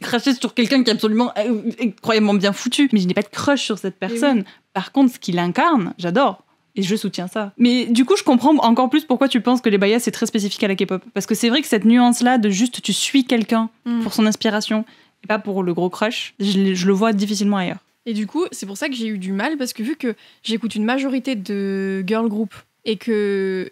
cracher sur quelqu'un qui est absolument incroyablement bien foutu. Mais je n'ai pas de crush sur cette personne. Par contre, ce qu'il incarne, j'adore. Et je soutiens ça. Mais du coup, je comprends encore plus pourquoi tu penses que les bias, c'est très spécifique à la K-pop. Parce que c'est vrai que cette nuance-là de juste tu suis quelqu'un pour son inspiration et pas pour le gros crush, je le vois difficilement ailleurs. Et du coup, c'est pour ça que j'ai eu du mal, parce que vu que j'écoute une majorité de girl group et que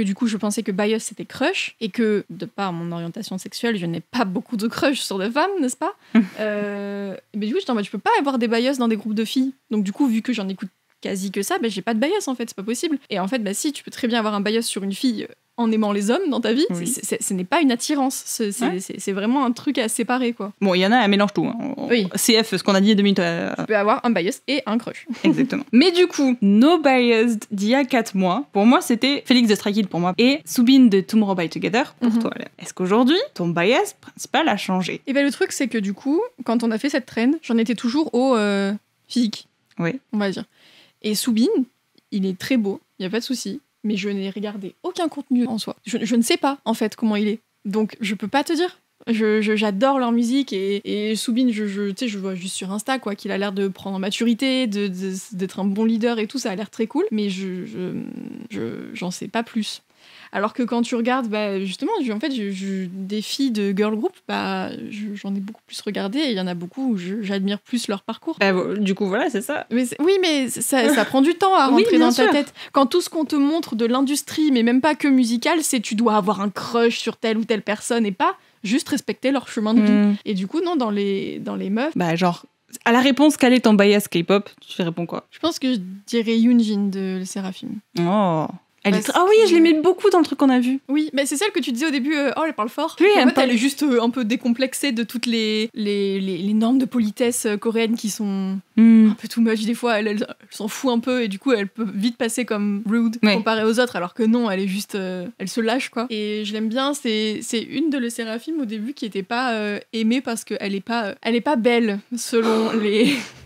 du coup je pensais que bias c'était crush, et que de par mon orientation sexuelle je n'ai pas beaucoup de crush sur des femmes, n'est-ce pas? Mais du coup j'étais en mode, je peux pas avoir des bias dans des groupes de filles, donc du coup vu que j'en écoute quasi que ça, j'ai pas de bias en fait, c'est pas possible. Et en fait si, tu peux très bien avoir un bias sur une fille en aimant les hommes dans ta vie, ce n'est pas une attirance, c'est vraiment un truc à séparer, quoi. Bon, il y en a, elle mélange tout. CF, ce qu'on a dit 2 minutes. Tu peux avoir un bias et un crush. Exactement. Mais du coup, nos bias d'il y a 4 mois, pour moi, c'était Félix de Stray Kids pour moi et Soobin de Tomorrow by Together pour toi. Est-ce qu'aujourd'hui, ton bias principal a changé? Et le truc, c'est que du coup, quand on a fait cette trend, j'en étais toujours au physique. Oui. On va dire. Et Soobin, il est très beau, il y a pas de souci. Mais je n'ai regardé aucun contenu en soi. Je ne sais pas, en fait, comment il est. Donc, je peux pas te dire. J'adore leur musique, et Soobin, je vois juste sur Insta, quoi, qu'il a l'air de prendre en maturité, d'être un bon leader et tout, ça a l'air très cool. Mais j'en sais pas plus. Alors que quand tu regardes, justement, des filles de girl group, j'en ai beaucoup plus regardé, et il y en a beaucoup où j'admire plus leur parcours. Du coup, voilà, c'est ça. Mais ça prend du temps à rentrer dans ta tête. Quand tout ce qu'on te montre de l'industrie, mais même pas que musical, c'est tu dois avoir un crush sur telle ou telle personne, et pas juste respecter leur chemin de vie. Et du coup, non, dans les meufs... genre, à la réponse, quel est ton bias K-pop, tu réponds quoi? Je pense que je dirais Yoonjin de Seraphim. Oh. Ah oui, je l'aimais beaucoup dans le truc qu'on a vu. Oui, mais c'est celle que tu disais au début, elle parle fort. Oui, en fait, elle est juste un peu décomplexée de toutes les normes de politesse coréennes qui sont un peu too much. Des fois, elle s'en fout un peu, et du coup, elle peut vite passer comme rude comparée aux autres, alors que non, elle est juste... elle se lâche, quoi. Et je l'aime bien, c'est une de les Seraphim au début qui était pas aimée parce qu'elle est pas belle, selon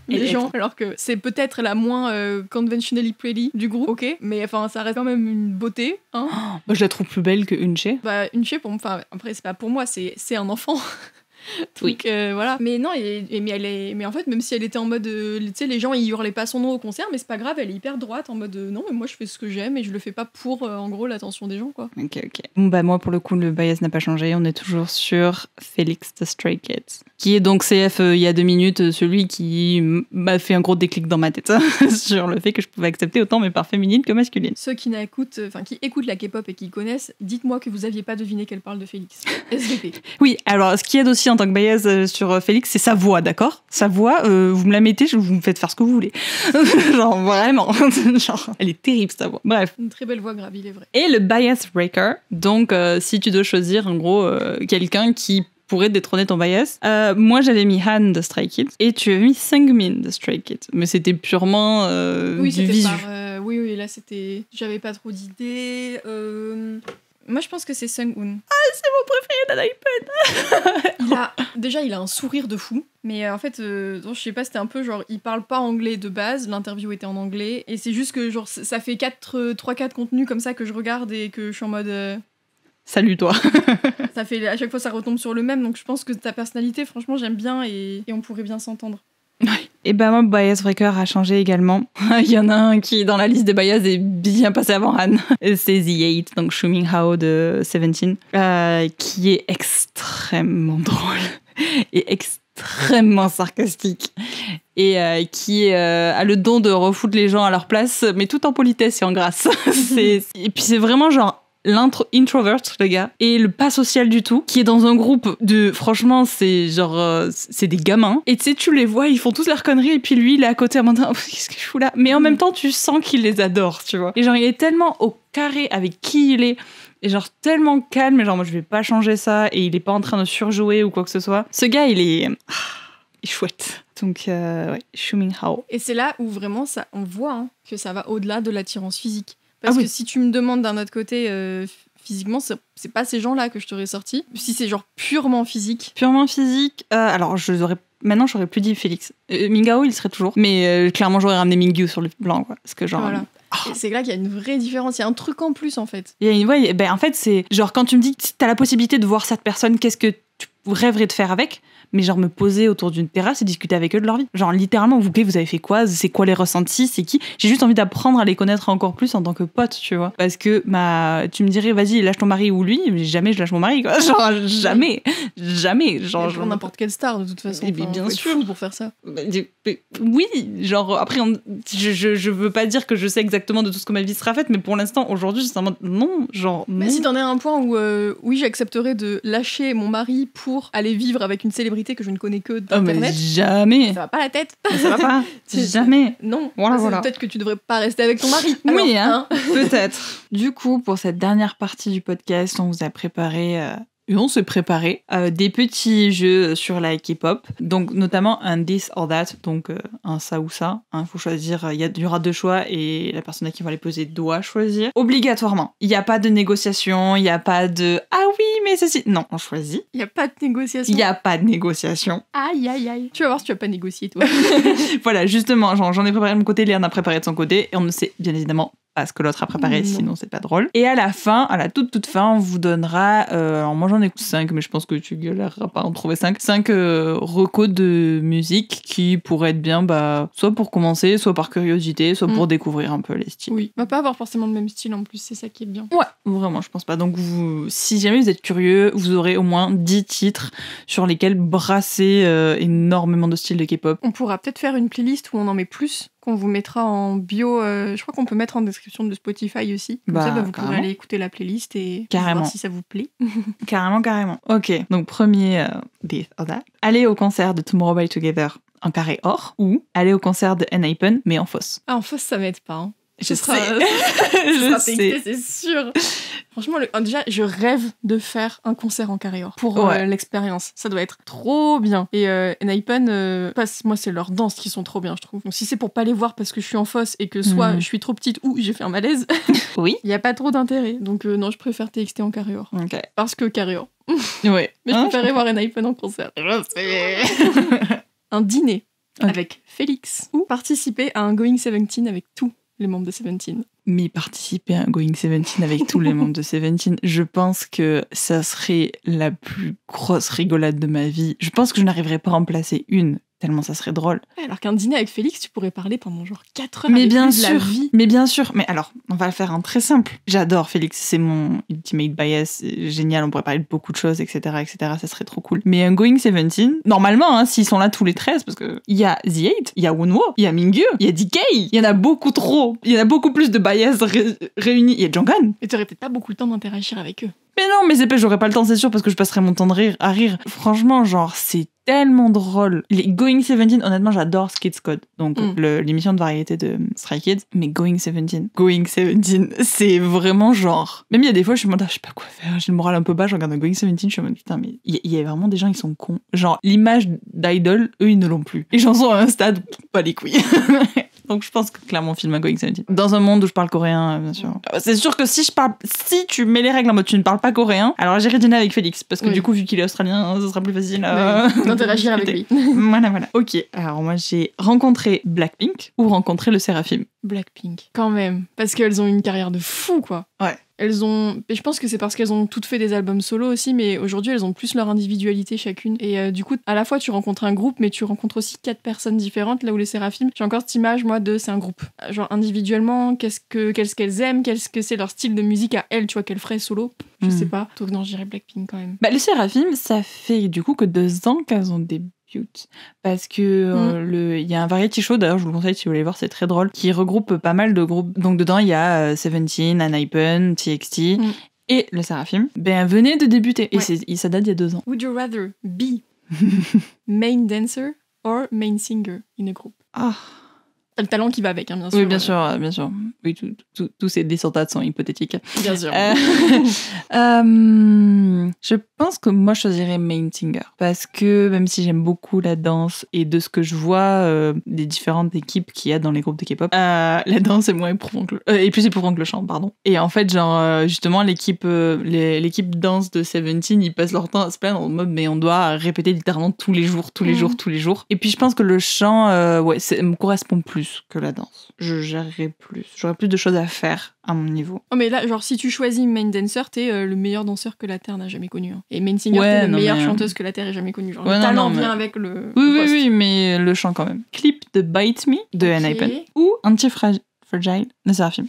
les gens, alors que c'est peut-être la moins conventionally pretty du groupe, ok, mais enfin ça reste quand même une beauté, hein. Je la trouve plus belle que Eunchae. Eunchae, après c'est pas pour moi, c'est un enfant. Donc voilà. Mais non, mais en fait, même si elle était en mode, tu sais, les gens ils hurlaient pas son nom au concert, mais c'est pas grave, elle est hyper droite en mode non, mais moi je fais ce que j'aime et je le fais pas pour en gros l'attention des gens, quoi. Ok. Bon, moi pour le coup, le bias n'a pas changé, on est toujours sur Félix de Stray Kids, qui est donc CF il y a 2 minutes, celui qui m'a fait un gros déclic dans ma tête sur le fait que je pouvais accepter autant mes parts féminines que masculines. Ceux qui écoutent la K-pop et qui connaissent, dites-moi que vous aviez pas deviné qu'elle parle de Félix. SVP. Oui, alors ce qui aide aussi en tant que bias sur Félix, c'est sa voix, d'accord? Sa voix, vous me la mettez, vous me faites faire ce que vous voulez. Genre, vraiment. Genre, elle est terrible, sa voix. Bref. Une très belle voix grave, il est vrai. Et le bias breaker, donc si tu dois choisir, en gros, quelqu'un qui pourrait détrôner ton bias. Moi, j'avais mis Han de Stray Kids, et tu avais mis Seungmin de Stray Kids. Mais c'était purement du visu. Oui, là, c'était... J'avais pas trop d'idées. Moi, je pense que c'est Sung-hoon. C'est mon préféré d'Anaïpen. Il a un sourire de fou. Mais en fait, je sais pas, c'était un peu genre, il parle pas anglais de base, l'interview était en anglais. Et c'est juste que genre, ça fait 3-4 contenus comme ça que je regarde et que je suis en mode... Salut toi. Ça fait, à chaque fois, ça retombe sur le même. Donc je pense que ta personnalité, franchement, j'aime bien et on pourrait bien s'entendre. Ouais. Et ben moi, Bias Breaker a changé également. Il y en a un qui, dans la liste des bias, est bien passé avant Han. C'est The 8, donc Shu Ming-hao de 17, qui est extrêmement drôle et extrêmement sarcastique et qui a le don de refoutre les gens à leur place, mais tout en politesse et en grâce. Et puis c'est vraiment genre l'introvert, le gars, et le pas social du tout, qui est dans un groupe de... Franchement, c'est genre... c'est des gamins. Et tu sais, tu les vois, ils font tous leurs conneries, et puis lui, il est à côté en mode... qu'est-ce que je fous là ? Mais en même temps, tu sens qu'il les adore, tu vois. Et genre, il est tellement au carré avec qui il est, et genre tellement calme, et genre, moi, je vais pas changer ça, et il est pas en train de surjouer ou quoi que ce soit. Ce gars, il est chouette. Donc, ouais, Shu Ming-hao. Et c'est là où vraiment, on voit que ça va au-delà de l'attirance physique. Parce que si tu me demandes d'un autre côté, physiquement, c'est pas ces gens-là que je t'aurais sorti. Si c'est genre purement physique. Purement physique, alors maintenant j'aurais plus dit Félix. Ming-hao, il serait toujours. Mais clairement, j'aurais ramené Mingyu sur le plan, quoi. Parce que genre... Voilà. Et c'est là qu'il y a une vraie différence. Il y a un truc en plus, en fait. En fait, c'est genre quand tu me dis que t'as la possibilité de voir cette personne, qu'est-ce que tu rêverais de faire avec ? Mais genre me poser autour d'une terrasse et discuter avec eux de leur vie. Genre littéralement, vous avez fait quoi ? C'est quoi les ressentis ? C'est qui ? J'ai juste envie d'apprendre à les connaître encore plus en tant que pote, tu vois. Parce que tu me dirais, vas-y, lâche ton mari ou lui, mais jamais je lâche mon mari, quoi. Genre jamais. Genre, pour n'importe quelle star, de toute façon. Enfin, bien sûr. Pour faire ça. Oui, genre après, je veux pas dire que je sais exactement de tout ce que ma vie sera faite, mais pour l'instant, aujourd'hui, c'est un mode non, genre non. Mais si t'en es à un point où, oui, j'accepterais de lâcher mon mari pour aller vivre avec une célébrité que je ne connais que d'internet. Mais jamais. Ça va pas la tête. Ça va pas. Jamais. Non. Voilà. Peut-être que tu devrais pas rester avec ton mari. Oui, peut-être. Du coup, pour cette dernière partie du podcast, on vous a préparé... Et on s'est préparé des petits jeux sur la K-pop, donc notamment un this or that, donc un ça ou ça. Il faut choisir, il y aura 2 choix et la personne à qui on va les poser doit choisir. Obligatoirement. Il n'y a pas de négociation, il n'y a pas de « Ah oui, mais ceci... » Non, on choisit. Il n'y a pas de négociation. Il n'y a pas de négociation. Aïe, aïe, aïe. Tu vas voir si tu vas pas négocier, toi. Voilà, justement, j'en ai préparé de mon côté, Léa en a préparé de son côté, et on ne sait bien évidemment pas ce que l'autre a préparé, sinon c'est pas drôle. Et à la fin, à la toute fin, on vous donnera, alors moi j'en ai 5, mais je pense que tu galéreras pas à en trouver 5 recos de musique qui pourraient être bien, soit pour commencer, soit par curiosité, soit pour découvrir un peu les styles. Oui, on va pas avoir forcément le même style en plus, c'est ça qui est bien. Ouais, vraiment, je pense pas. Donc si jamais vous êtes curieux, vous aurez au moins 10 titres sur lesquels brasser énormément de styles de K-pop. On pourra peut-être faire une playlist où on en met plus, qu'on vous mettra en bio. Je crois qu'on peut mettre en description de Spotify aussi. Comme ça, vous pourrez aller écouter la playlist et voir si ça vous plaît. Carrément. Ok, donc premier this or that. Aller au concert de Tomorrow by Together en carré or ou aller au concert de Enhypen mais en fausse. Ah, en fausse, ça m'aide pas. Hein. Je sais. Je sais. C'est sûr. Franchement, déjà, je rêve de faire un concert en carré or pour l'expérience. Ça doit être trop bien. Et Enhypen, moi, c'est leurs danses qui sont trop bien, je trouve. Donc, si c'est pour pas les voir parce que je suis en fausse et que soit je suis trop petite ou j'ai fait un malaise, oui, il y a pas trop d'intérêt. Donc, non, je préfère TXT en carré or. Okay. Parce que carré or. Ouais. Mais je préférais voir Enhypen en concert. Je sais. Un dîner avec Félix ou participer à un Going 17 avec tous les membres de 17. Mais participer à un Going 17 avec tous les membres de 17, je pense que ça serait la plus grosse rigolade de ma vie. Je pense que je n'arriverais pas à en placer une, tellement ça serait drôle. Alors qu'un dîner avec Félix, tu pourrais parler pendant genre 4 heures mais avec bien lui sûr, de la vie. Mais bien sûr. Mais alors, on va faire un très simple. J'adore Félix, c'est mon ultimate bias. Génial, on pourrait parler de beaucoup de choses, etc. Ça serait trop cool. Mais un Going 17, normalement, s'ils sont là tous les 13, parce que il y a The 8, il y a Wonwo, il y a Mingyu, il y a DK, il y en a beaucoup trop. Il y en a beaucoup plus de bias réunis. Il y a Jonghan. Et t'aurais peut-être pas beaucoup le temps d'interagir avec eux. Mais non, mais c'est pas, j'aurais pas le temps, c'est sûr, parce que je passerais mon temps à rire. Franchement, genre, c'est tellement drôle. Les Going 17, honnêtement, j'adore Skid Squad, donc l'émission de variété de Stray Kids, mais Going 17, c'est vraiment genre... Même il y a des fois, je me dis, je sais pas quoi faire, j'ai le moral un peu bas, je regarde un Going 17, je suis en mode, putain, mais il y a vraiment des gens, ils sont cons. Genre, l'image d'idol, eux, ils ne l'ont plus. Les chansons à un stade, pas les couilles. Donc je pense que clairement film Going 17. Dans un monde où je parle coréen, bien sûr. C'est sûr que si tu mets les règles en mode tu ne parles pas coréen, alors j'irai dîner avec Félix parce que du coup vu qu'il est australien, ce sera plus facile d'interagir avec lui. Voilà. Ok. Alors moi j'ai rencontré Blackpink ou rencontré le Seraphim. Blackpink, quand même, parce qu'elles ont une carrière de fou, quoi. Ouais. Et je pense que c'est parce qu'elles ont toutes fait des albums solo aussi, mais aujourd'hui elles ont plus leur individualité chacune. Et du coup, à la fois tu rencontres un groupe, mais tu rencontres aussi 4 personnes différentes, là où les Seraphim, j'ai encore cette image, moi, c'est un groupe. Genre individuellement, qu'est-ce qu'elles aiment, qu'est-ce que c'est leur style de musique à elles, tu vois, qu'elles feraient solo. Je sais pas. Donc non, je dirais Blackpink quand même. Bah, les Seraphim, ça fait du coup que 2 ans qu'elles ont débuté. Parce que il y a un variety show, d'ailleurs je vous le conseille si vous voulez voir, c'est très drôle, qui regroupe pas mal de groupes. Donc dedans il y a Seventeen, Enhypen, TXT et le Seraphim. Ben venez de débuter et ça date d'il y a 2 ans. Would you rather be main dancer or main singer in a group? T'as le talent qui va avec, hein, bien sûr. Oui, bien sûr. Oui, tous ces descendants sont hypothétiques. Bien sûr. Je pense que moi, je choisirais main singer. Parce que même si j'aime beaucoup la danse et de ce que je vois des différentes équipes qu'il y a dans les groupes de K-pop, la danse est moins éprouvante et plus éprouvant que le chant, pardon. Et en fait, genre, justement, l'équipe danse de Seventeen, ils passent leur temps à se plaindre en mode, mais on doit répéter littéralement tous les jours. Et puis, je pense que le chant, me correspond plus que la danse. Je gérerais plus. J'aurais plus de choses à faire à mon niveau. Oh mais là, genre si tu choisis main dancer, t'es le meilleur danseur que la Terre n'a jamais connu. Hein. Et main singer, t'es la meilleure chanteuse que la Terre ait jamais connue. Genre, le talent vient avec le poste. Oui, mais le chant quand même. Clip de Bite Me de Enhypen ou Anti-Fragile de Seraphim.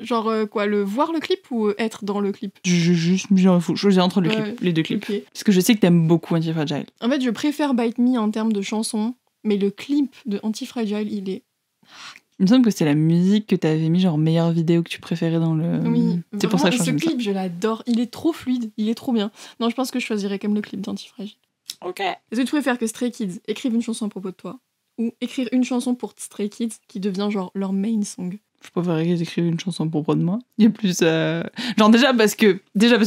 Genre quoi, voir le clip ou être dans le clip? Juste, il faut choisir entre les 2 clips. Okay. Parce que je sais que t'aimes beaucoup Anti-Fragile. En fait, je préfère Bite Me en termes de chanson, mais le clip de Anti-Fragile, il est... Il me semble que c'est la musique que t'avais mis, genre meilleure vidéo que tu préférais dans le... Oui, c'est pour ça que ce clip, je l'adore. Il est trop fluide, il est trop bien. Non, je pense que je choisirais comme le clip d'Anti-Fragile. Ok. Est-ce que tu préfères que Stray Kids écrivent une chanson à propos de toi ou écrire une chanson pour Stray Kids qui devient genre leur main song? Je préférerais qu'ils écrivent une chanson pour propos de moi. Il y a plus... Genre déjà parce que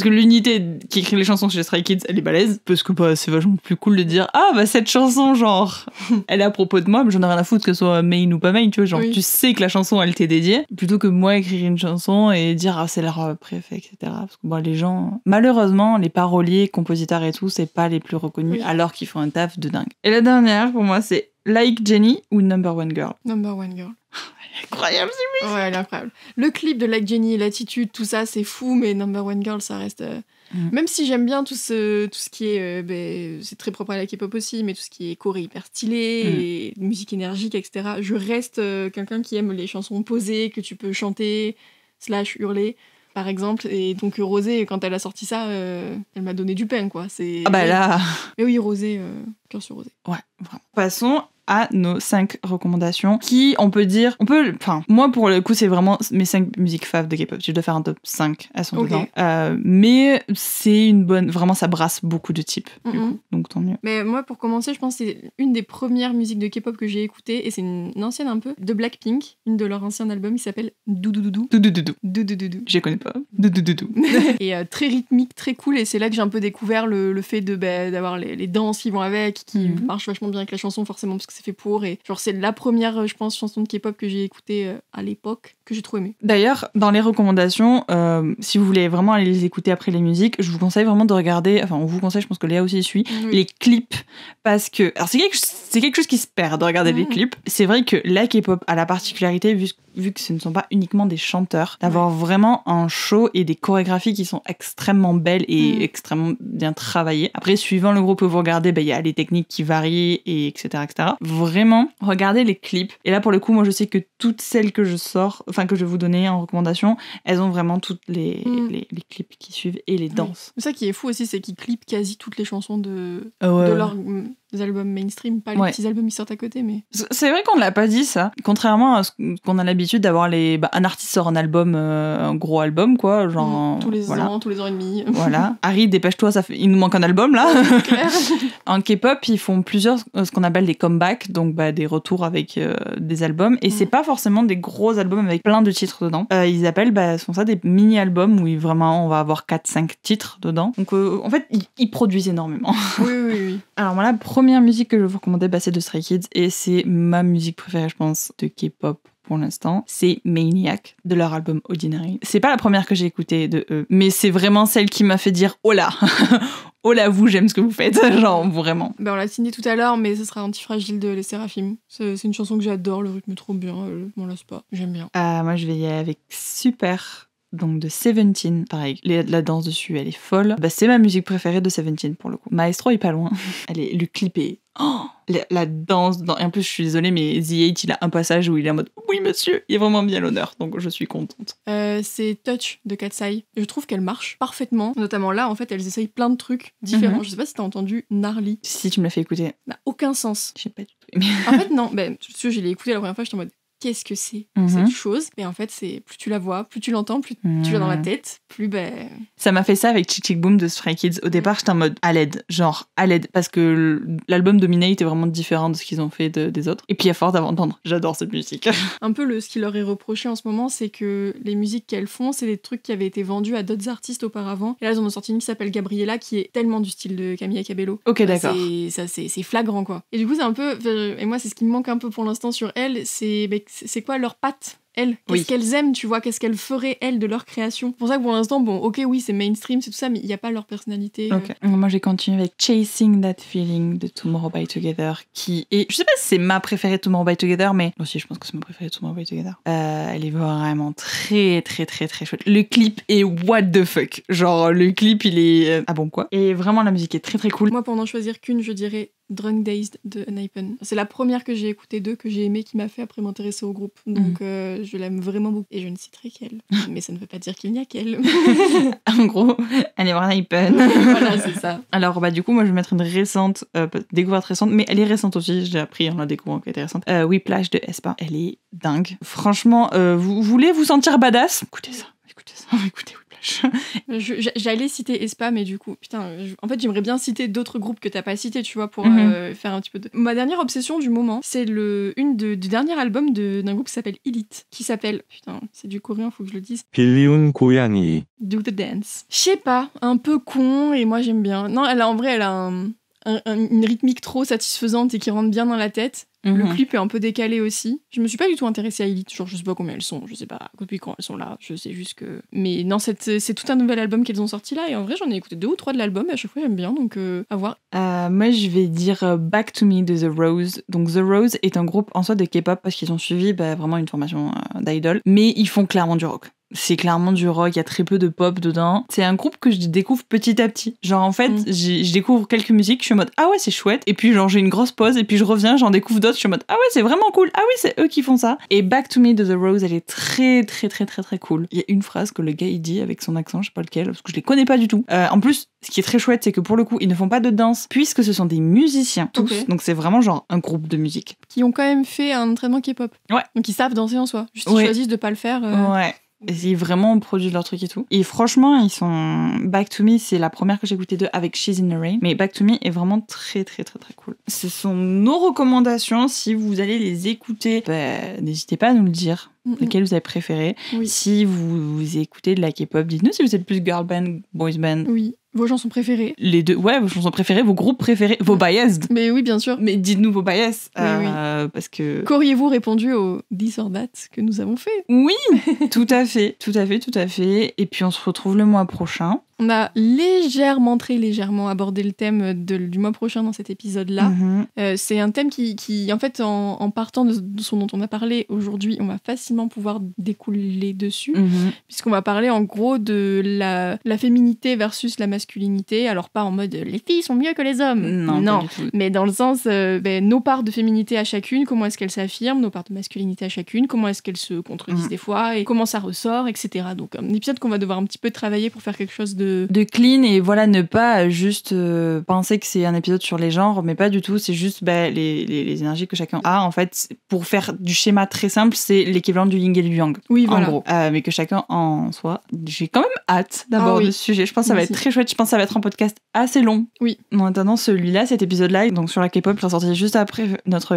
l'unité qui écrit les chansons chez Stray Kids, elle est balèze. Parce que c'est vachement plus cool de dire « Ah, bah cette chanson, genre, elle est à propos de moi, mais j'en ai rien à foutre que ce soit main ou pas main, tu vois. Genre, tu sais que la chanson, elle t'est dédiée. Plutôt que moi écrire une chanson et dire « Ah, c'est leur préfet, etc. » Parce que les gens... Malheureusement, les paroliers, compositeurs et tout, c'est pas les plus reconnus alors qu'ils font un taf de dingue. Et la dernière, pour moi, c'est Like Jenny ou Number One Girl. Number One Girl. Incroyable, c'est ouais, elle est incroyable. Le clip de Like Jenny, l'attitude, tout ça, c'est fou, mais Number One Girl, ça reste... Même si j'aime bien tout ce qui est... c'est très propre à la K-pop aussi, mais tout ce qui est choré hyper stylé, et musique énergique, etc. Je reste quelqu'un qui aime les chansons posées, que tu peux chanter, / hurler, par exemple. Et donc Rosé, quand elle a sorti ça, elle m'a donné du pain, quoi. Ah bah là... Mais oui, Rosé, cœur sur Rosé. Ouais, vraiment. Passons à nos 5 recommandations qui, moi pour le coup c'est vraiment mes 5 musiques faves de K-pop. Je dois faire un top 5, elles sont dedans. Mais c'est une bonne, vraiment ça brasse beaucoup de types, du coup, donc tant mieux. Mais moi pour commencer, je pense que c'est une des premières musiques de K-pop que j'ai écoutées, et c'est une ancienne un peu, de Blackpink, une de leurs anciens albums, il s'appelle Doudoudoudou. Je connais pas. Doudoudoudou. Et très rythmique, très cool, et c'est là que j'ai un peu découvert le fait d'avoir les danses qui vont avec, qui marchent vachement bien avec la chanson, forcément parce que c'est fait pour, et genre c'est la première, je pense, chanson de K-pop que j'ai écoutée à l'époque, que j'ai trop aimée. D'ailleurs, dans les recommandations, si vous voulez vraiment aller les écouter après les musiques, je vous conseille vraiment de regarder, enfin on vous conseille, je pense que Léa aussi suit, les clips, parce que, alors c'est quelque chose qui se perd de regarder les clips. C'est vrai que la K-pop a la particularité, vu que ce ne sont pas uniquement des chanteurs, d'avoir vraiment un show et des chorégraphies qui sont extrêmement belles et extrêmement bien travaillées. Après, suivant le groupe que vous regardez, il y a les techniques qui varient, et etc. Vraiment, regardez les clips. Et là, pour le coup, moi, je sais que toutes celles que que je vais vous donner en recommandation, elles ont vraiment toutes les clips qui suivent et les danses. Ça qui est fou aussi, c'est qu'ils clippent quasi toutes les chansons de leurs albums mainstream, pas les petits albums qui sortent à côté, mais... C'est vrai qu'on ne l'a pas dit, ça. Contrairement à ce qu'on a l'habitude d'avoir un artiste sort un album, un gros album, quoi, genre... tous les ans et demi. Voilà. Harry, dépêche-toi, il nous manque un album, là. Clair. En K-pop, ils font plusieurs, ce qu'on appelle des comebacks, donc des retours avec des albums, et c'est pas forcément des gros albums avec plein de titres dedans. Ils appellent, font ça des mini-albums où vraiment on va avoir 4-5 titres dedans. Donc en fait, ils produisent énormément. Oui. Alors voilà, première musique que je vais vous recommander, c'est de Stray Kids et c'est ma musique préférée, je pense, de K-pop. Pour l'instant, c'est Maniac de leur album Ordinary. C'est pas la première que j'ai écoutée de eux, mais c'est vraiment celle qui m'a fait dire oh là, oh là vous, j'aime ce que vous faites, genre vraiment. On l'a signé tout à l'heure, mais ce sera Antifragile de Les Séraphim. C'est une chanson que j'adore, le rythme est trop bien, m'en lasse pas, j'aime bien. Moi je vais y aller avec Super. Donc de Seventeen, pareil, la danse dessus, elle est folle. C'est ma musique préférée de Seventeen pour le coup. Maestro est pas loin. Le clip est... Oh, la danse... Et en plus, je suis désolée, mais The8, il a un passage où il est en mode « Oui, monsieur !» Il est vraiment bien l'honneur, donc je suis contente. C'est Touch de Katsai. Je trouve qu'elle marche parfaitement. Notamment là, en fait, elles essayent plein de trucs différents. Je sais pas si t'as entendu Gnarly. Si, tu me l'as fait écouter. N'a aucun sens. Je sais pas du tout aimé. En fait, non. Je l'ai écouté la première fois, j'étais en mode... Qu'est-ce que c'est cette chose? Et en fait, c'est plus tu la vois, plus tu l'entends, plus tu l'as dans la tête, plus Ça m'a fait ça avec Chick Chick Boom de Stray Kids. Au départ, j'étais en mode à l'aide, parce que l'album Dominate est vraiment différent de ce qu'ils ont fait des autres. Et puis à force d'entendre, j'adore cette musique. Un peu ce qui leur est reproché en ce moment, c'est que les musiques qu'elles font, c'est des trucs qui avaient été vendus à d'autres artistes auparavant. Et là, elles en ont sorti une qui s'appelle Gabriella, qui est tellement du style de Camila Cabello. Ok, d'accord. C'est flagrant, quoi. Et du coup, c'est un peu... Et moi, c'est ce qui me manque un peu pour l'instant sur elles, c'est quoi leur patte, elles? Qu'est-ce qu'elles aiment, tu vois? Qu'est-ce qu'elles feraient, elles, de leur création? C'est pour ça que pour l'instant, oui, c'est mainstream, c'est tout ça, mais il n'y a pas leur personnalité. Ok. Moi, j'ai continué avec Chasing That Feeling de Tomorrow by Together, qui est... Je sais pas si c'est ma préférée Tomorrow by Together, mais aussi, je pense que c'est ma préférée Tomorrow by Together. Elle est vraiment très, très, très, très chouette. Le clip est what the fuck. Genre, le clip, il est... Ah bon, quoi? Et vraiment, la musique est très, très cool. Moi, pour n'en choisir qu'une, je dirais Drunk Dazed de Unhypen. C'est la première que j'ai écoutée d'eux, que j'ai aimée, qui m'a fait après m'intéresser au groupe. Donc je l'aime vraiment beaucoup. Et je ne citerai qu'elle. Mais ça ne veut pas dire qu'il n'y a qu'elle. En gros, elle est Unhypen. Voilà, c'est ça. Alors du coup, moi je vais mettre une récente, découverte récente, mais elle est récente aussi, je l'ai appris en la découvrant qu'elle était récente. Whiplash de aespa. Elle est dingue. Franchement, vous voulez vous sentir badass? Écoutez ça. Écoutez Whiplash. J'allais citer aespa, mais du coup, en fait, j'aimerais bien citer d'autres groupes que t'as pas cités, tu vois, pour faire un petit peu de... Ma dernière obsession du moment, c'est du dernier album d'un groupe qui s'appelle Elite, qui s'appelle... c'est du coréen, faut que je le dise. 빌리운 고양이. Do the Dance. Je sais pas, un peu con, et moi j'aime bien. Non, elle a une rythmique trop satisfaisante et qui rentre bien dans la tête. Le clip est un peu décalé aussi. Je me suis pas du tout intéressée à Elite, genre je sais pas combien elles sont, je sais pas depuis quand elles sont là, je sais juste que... Mais non, c'est tout un nouvel album qu'elles ont sorti là, et en vrai j'en ai écouté 2 ou 3 de l'album, et à chaque fois j'aime bien, donc à voir. Moi je vais dire Back to Me de The Rose. Donc The Rose est un groupe en soi de K-pop parce qu'ils ont suivi vraiment une formation d'idol, mais ils font clairement du rock. C'est clairement du rock, il y a très peu de pop dedans. C'est un groupe que je découvre petit à petit. Genre en fait, je découvre quelques musiques, je suis en mode ah ouais c'est chouette, et puis genre j'ai une grosse pause, et puis je reviens, j'en découvre d'autres, je suis en mode ah ouais c'est vraiment cool, ah oui c'est eux qui font ça. Et Back to Me de The Rose, elle est très très très très très cool. Il y a une phrase que le gars il dit avec son accent, je sais pas lequel, parce que je les connais pas du tout. En plus, ce qui est très chouette, c'est que pour le coup, ils ne font pas de danse, puisque ce sont des musiciens tous. Okay. Donc c'est vraiment genre un groupe de musique. Qui ont quand même fait un entraînement K-pop. Ouais. Donc ils savent danser en soi. Juste ils choisissent de pas le faire. Ouais. Et ils vraiment produisent leur truc et tout. Et franchement, ils sont... Back to Me, c'est la première que j'ai écoutée d'eux avec She's in the Rain. Mais Back to Me est vraiment très très très très cool. Ce sont nos recommandations. Si vous allez les écouter, n'hésitez pas à nous le dire. Lesquels vous avez préféré. Oui. Si vous écoutez de la K-pop, dites-nous si vous êtes plus girl band, boys band. Oui. Vos chansons préférées. Les deux, ouais, vos chansons préférées, vos groupes préférés, vos biased. Mais oui, bien sûr. Mais dites-nous vos bias. Oui. Parce que... Qu'auriez-vous répondu au This or That que nous avons fait? Oui, tout à fait. Et puis on se retrouve le mois prochain. On a très légèrement abordé le thème du mois prochain dans cet épisode-là. C'est un thème qui en fait, en partant de ce dont on a parlé aujourd'hui, on va facilement pouvoir découler dessus, puisqu'on va parler en gros de la féminité versus la masculinité. Alors pas en mode les filles sont mieux que les hommes, non, mais dans le sens nos parts de féminité à chacune, comment est-ce qu'elles s'affirment, nos parts de masculinité à chacune, comment est-ce qu'elles se contredisent des fois et comment ça ressort, etc. Donc un épisode qu'on va devoir un petit peu travailler pour faire quelque chose de clean, et voilà, ne pas juste penser que c'est un épisode sur les genres, mais pas du tout, c'est juste les énergies que chacun a. En fait, pour faire du schéma très simple, c'est l'équivalent du yin et du yang, oui, voilà. En gros, mais que chacun en soit. J'ai quand même hâte d'aborder ce sujet, je pense que ça va être très chouette, je pense que ça va être un podcast assez long. Oui. En attendant celui-là, cet épisode-là, donc sur la K-pop, il est sorti juste après notre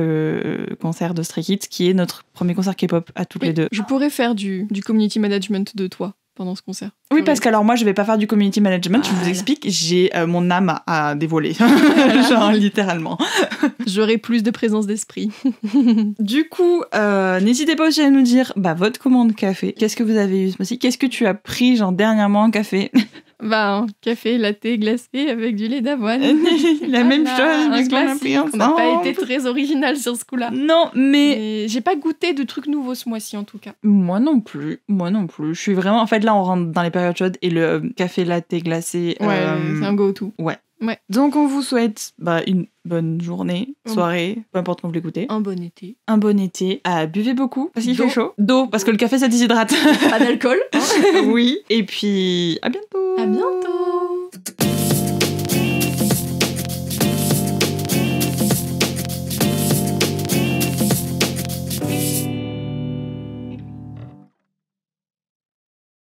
concert de Stray Kids, qui est notre premier concert K-pop à toutes les deux. Je pourrais faire du community management de toi. pendant ce concert. Oui, parce qu'alors moi, je vais pas faire du community management, je vous Voilà. explique, j'ai mon âme à dévoiler. Genre, littéralement. J'aurai plus de présence d'esprit. Du coup, n'hésitez pas aussi à nous dire votre commande café. Qu'est-ce que vous avez eu ce mois-ci? Qu'est-ce que tu as pris, genre, dernièrement en café? Un café latte glacé avec du lait d'avoine. La même chose, un puisqu'on a pris classique. On n'a pas ensemble. été très original sur ce coup-là. Non, mais... Mais j'ai pas goûté de trucs nouveaux ce mois-ci en tout cas. Moi non plus. Je suis vraiment... En fait, là, on rentre dans les périodes chaudes et le café latte glacé... Ouais, c'est un go-to. Ouais. Ouais. Donc, on vous souhaite une bonne journée, soirée, peu importe quand vous l'écoutez. Un bon été. Un bon été. Buvez beaucoup, parce qu'il D'eau. fait chaud. D'eau, parce que le café, ça déshydrate. Pas d'alcool. Oui. Et puis, à bientôt. À bientôt.